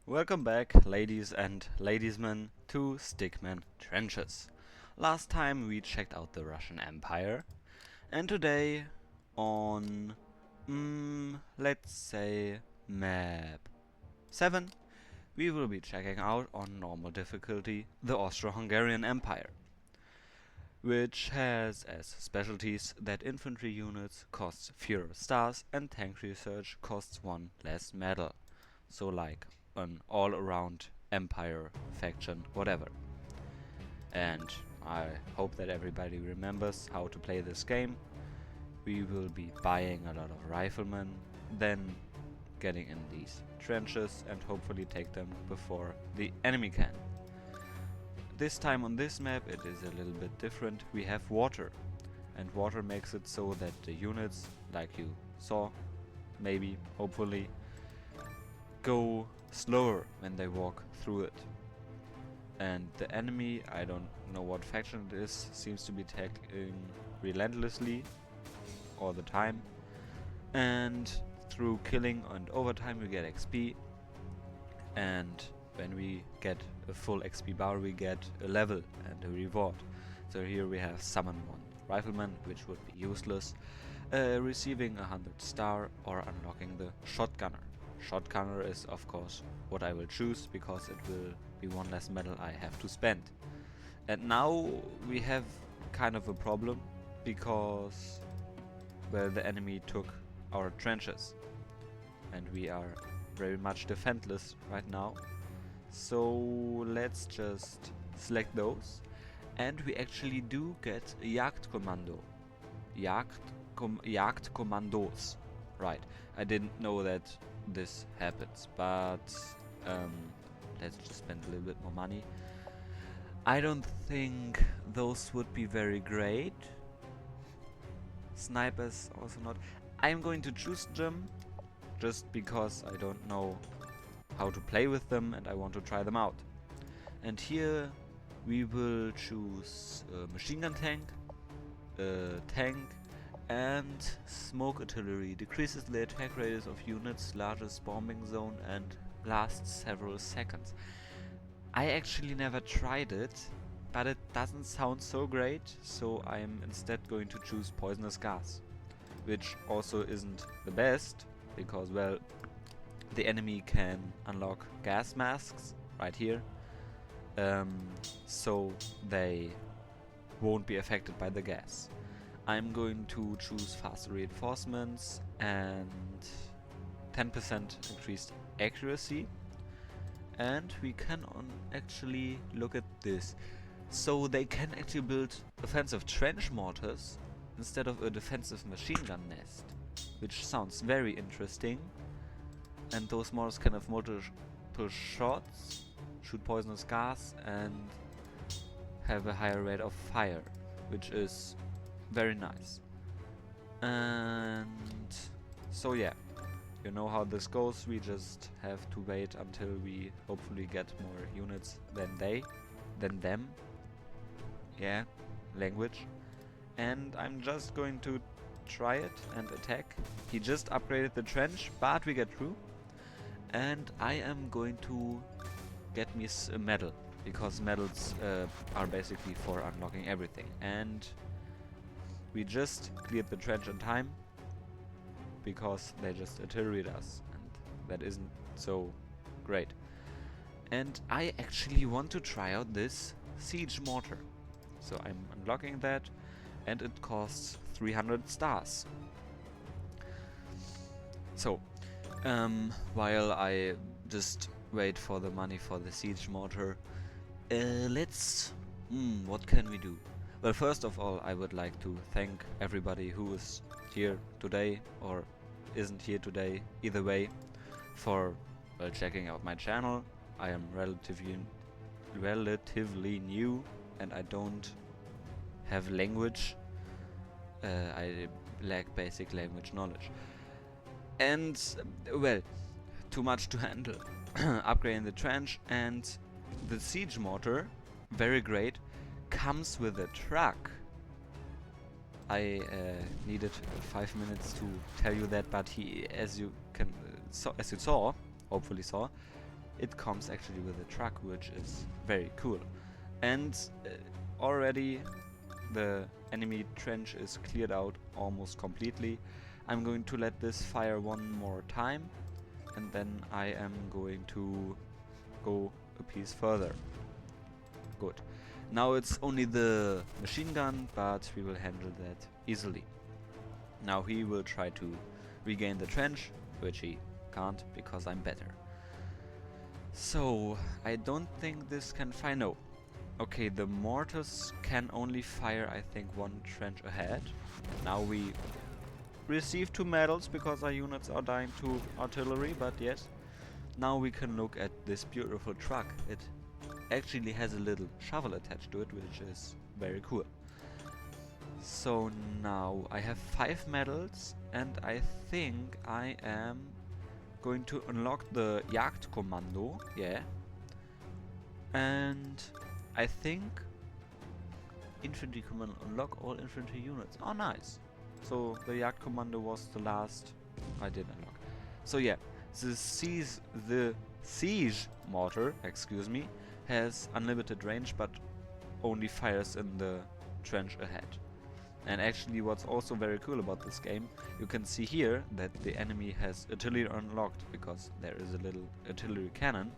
Welcome back, ladies and ladiesmen, to Stickman Trenches. Last time we checked out the Russian Empire, and today on, let's say, map 7, we will be checking out on normal difficulty the Austro-Hungarian Empire, which has as specialties that infantry units cost fewer stars and tank research costs 1 less medal. So like an all-around empire faction, whatever. And I hope that everybody remembers how to play this game. We will be buying a lot of riflemen, then getting in these trenches and hopefully take them before the enemy can. This time on this map it is a little bit different. We have water, and water makes it so that the units, like you saw, maybe, hopefully, go slower when they walk through it. And the enemy, I don't know what faction it is, seems to be attacking relentlessly all the time. And through killing and overtime we get XP. And when we get a full XP bar we get a level and a reward. So here we have summon 1 rifleman, which would be useless, receiving 100 star or unlocking the shotgunner. Shotgunner is of course what I will choose because it will be 1 less medal I have to spend. And now we have kind of a problem because, well, the enemy took our trenches and we are very much defenseless right now. So let's just select those, and we actually do get a Jagdkommando. Jagdkommandos. Right, I didn't know that this happens, but let's just spend a little bit more money. I don't think those would be very great. Snipers also not. I'm going to choose them just because I don't know how to play with them and I want to try them out. And here we will choose a machine gun tank, a tank, and smoke artillery. Decreases the attack radius of units, largest bombing zone, and lasts several seconds. I actually never tried it, but it doesn't sound so great, so I'm instead going to choose poisonous gas, which also isn't the best because, well, the enemy can unlock gas masks right here, so they won't be affected by the gas. I'm going to choose faster reinforcements and 10% increased accuracy, and we can actually look at this. So they can actually build offensive trench mortars instead of a defensive machine gun nest, which sounds very interesting. And those mortars can have multiple shots, shoot poisonous gas, and have a higher rate of fire, which is very nice. And so yeah, you know how this goes. We just have to wait until we hopefully get more units than them. Yeah, language. And I'm just going to try it and attack. He just upgraded the trench, but we get through. And I am going to get me a medal, because medals are basically for unlocking everything. And we just cleared the trench in time because they just artilleried us, and that isn't so great. And I actually want to try out this siege mortar, so I'm unlocking that, and it costs 300 stars. So while I just wait for the money for the siege mortar, what can we do? Well, first of all, I would like to thank everybody who is here today or isn't here today, either way, for checking out my channel. I am relatively new and I don't have language. I lack basic language knowledge. And, well, too much to handle. Upgrading the trench, and the siege mortar, very great, comes with a truck. I needed 5 minutes to tell you that, but he, as you saw, hopefully saw, it comes actually with a truck, which is very cool. And already the enemy trench is cleared out almost completely. I'm going to let this fire one more time, and then I am going to go a piece further. Good. Now it's only the machine gun, but we will handle that easily. Now he will try to regain the trench, which he can't because I'm better. So, I don't think this can fire. No. Okay, the mortars can only fire, I think, one trench ahead. Now we receive 2 medals because our units are dying to artillery, but yes. Now we can look at this beautiful truck. It actually has a little shovel attached to it, which is very cool. So now I have 5 medals, and I think I am going to unlock the Jagdkommando, yeah. And I think infantry command, unlock all infantry units. Oh, nice. So the Jagdkommando was the last I did unlock. So yeah, the siege mortar, excuse me, has unlimited range, but only fires in the trench ahead. And actually what's also very cool about this game, you can see here that the enemy has artillery unlocked because there is a little artillery cannon.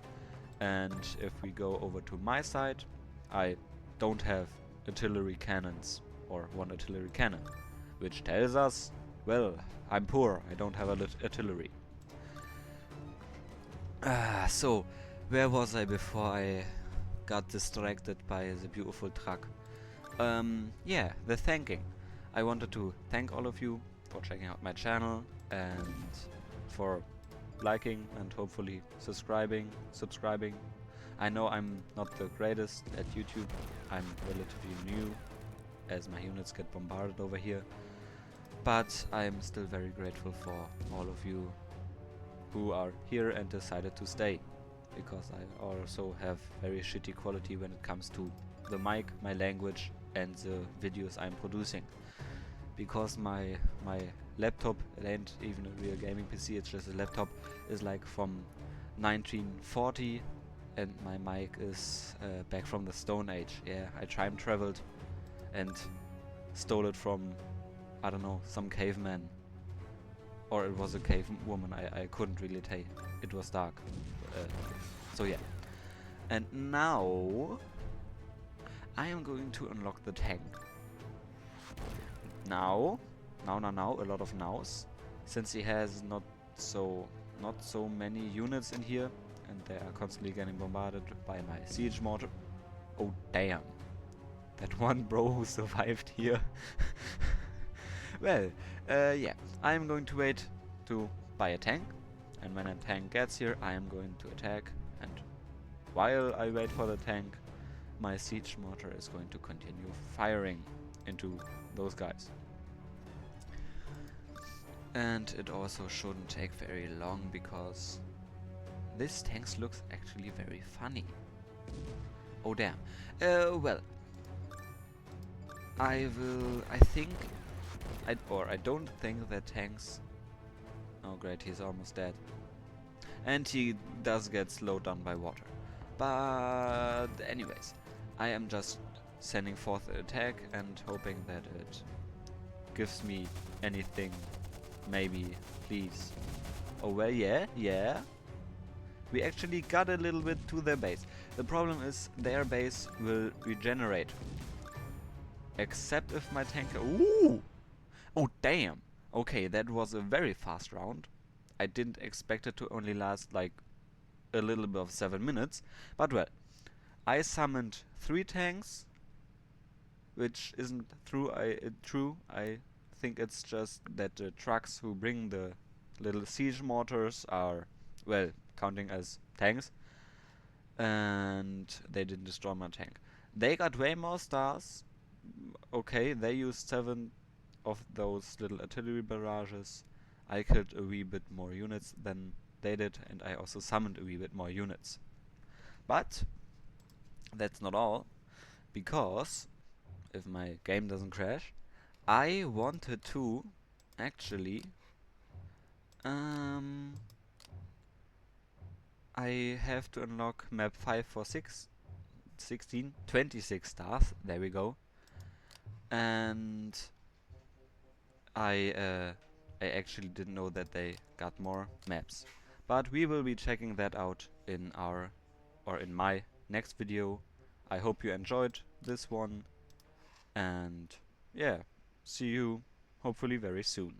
And if we go over to my side, I don't have artillery cannons or one artillery cannon, which tells us, well, I'm poor, I don't have artillery. So, where was I before I got distracted by the beautiful truck? Yeah, the thanking. I wanted to thank all of you for checking out my channel and for liking and hopefully subscribing. I know I'm not the greatest at YouTube. I'm relatively new as my units get bombarded over here. But I'm still very grateful for all of you who are here and decided to stay. Because I also have very shitty quality when it comes to the mic, my language and the videos I'm producing. Because my laptop, it ain't even a real gaming PC, it's just a laptop, is like from 1940 and my mic is back from the Stone Age. Yeah, I time traveled and stole it from, I don't know, some caveman. Or it was a cave woman, I couldn't really tell. It was dark. So yeah. And now I am going to unlock the tank. Now, a lot of nows, since he has not so many units in here, and they are constantly getting bombarded by my siege mortar. Oh damn, that one bro who survived here. Well, yeah, I am going to wait to buy a tank, and when a tank gets here, I am going to attack. And while I wait for the tank, my siege mortar is going to continue firing into those guys. And it also shouldn't take very long because this tank looks actually very funny. Oh damn. Well, I don't think that tanks. Oh great, he's almost dead. And he does get slowed down by water. But anyways, I am just sending forth an attack and hoping that it gives me anything. Maybe, please. Oh well, yeah. We actually got a little bit to their base. The problem is their base will regenerate. Except if my tank... Ooh! Oh damn! Okay, that was a very fast round. I didn't expect it to only last like a little bit of 7 minutes. But well, I summoned 3 tanks, which isn't true. I think it's just that the trucks who bring the little siege mortars are, well, counting as tanks, and they didn't destroy my tank. They got way more stars. Okay, they used 7 of those little artillery barrages. I killed a wee bit more units than they did, and I also summoned a wee bit more units. But that's not all, because if my game doesn't crash, I wanted to actually I have to unlock map 5 for 26 stars. There we go. And I actually didn't know that they got more maps. But we will be checking that out in my next video. I hope you enjoyed this one, and yeah, see you hopefully very soon.